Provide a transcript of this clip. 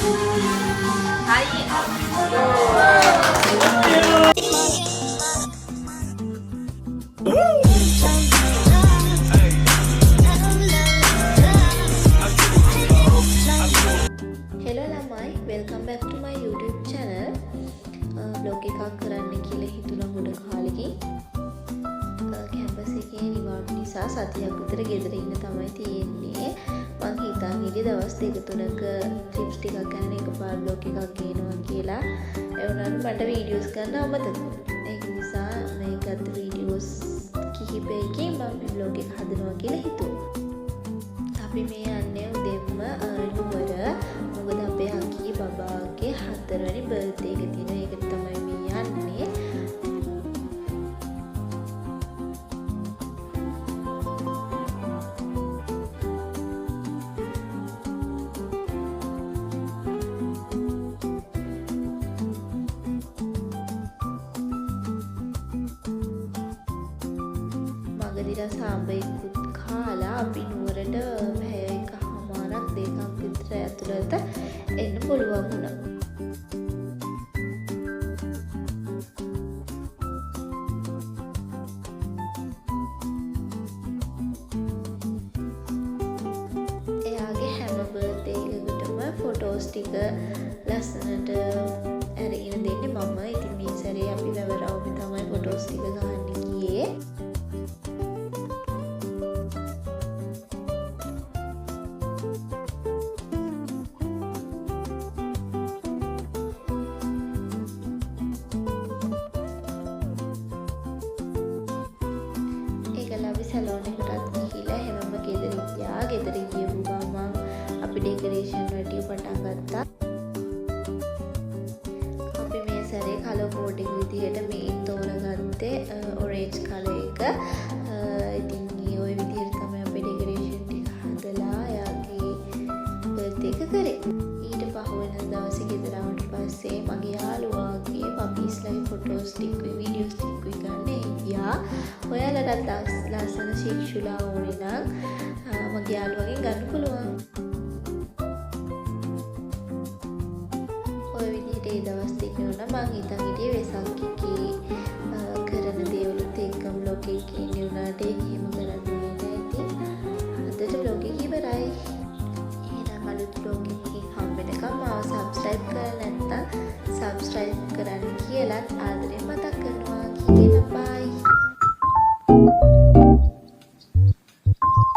Hello lamai, welcome back to my YouTube channel. Vlog එකක් කරන්න කියලා හිතුණා ගොඩ කාලෙකින්. කැම්පස් එකේ නිවාඩු නිසා සතියක් විතර ගෙදර ඉන්න තමයි තියෙන්නේ. මං හිතන් ඉන්නේ දවස් දෙක තුනක ක්ලිප්ස් ටිකක් ගන්න එකපාර vlog එකක් ගේනවා කියලා. ඒ වුණාට මට වීඩියෝස් ගන්න අමතක. ඒක නිසා මේ ගත්ත වීඩියෝස් කිහිපයකින් මම vlog එක හදනවා කියලා හිතුවා. අපි මේ යන්නේ උදෙන්ම නුවර. මොකද අපේ අක්කී බබාගේ 4 වෙනි බර්ත්ඩේ එක තියෙන. ඒකට තමයි මේ යන්නේ. මගදිලා සාම්බෙකුත් කාලා අපි නුවරට පැය එකමාරක් දෙකක් විතර ඇතුළත එන්න පුළුවන් වුණා. එයාගේ හැම බර්ත්ඩේ එකකටම ෆොටෝස් ටික ලස්සනට අරගෙන දෙන්නේ මම. ඉතින් මේ සැරේ අපි වැවරවුමේ තමයි ෆොටෝස් ටික ගන්න ගියේ. අපි සැලෝන් එකටත් ගිහිල්ලා හැමම ගෙදර ගියා. ගෙදර ගියපු ගමන් අපි ඩෙකරේෂන් වැඩි පටන් ගත්තා. අපි මේ සැරේ කලර් කෝඩ් එක විදිහට මේ තෝරගත්තේ ඔරේන්ජ් කලර් එක. ඉතින් ওই විදිහට තමයි අපි ඩෙකරේෂන් ටික හදලා එයාගේ බර්ත්ඩේ එක කරේ. ඊට පහුවෙන දවසේ ගෙදර ආවට පස්සේ මගේ යාළුවාගේ පපීස්ලගේ ෆොටෝස් ටික වීඩියෝස් ටික ගන්න ගියා. ඔයාලටත් ලස්සන ශික්ෂුලා ඕනේ නම් මගේ යාළුවගෙන් ගන්න පුළුවන්. ඔය විදිහට ඒ දවස් දෙක වුණා. මං හිතන් හිටියේ වෙසක් එකේ කරන දේවලුත් එක්කම vlog එකේ ඉන්නේ උනාට එහෙම කරන්නේ නැති. අදට vlog එක ඉවරයි. එහෙනම් අලුත් vlog එකකින් හම්බෙනකම් මාව subscribe කරලා නැත්නම් subscribe කරන්න කියලා ආදරෙන් මතක් කරනවා.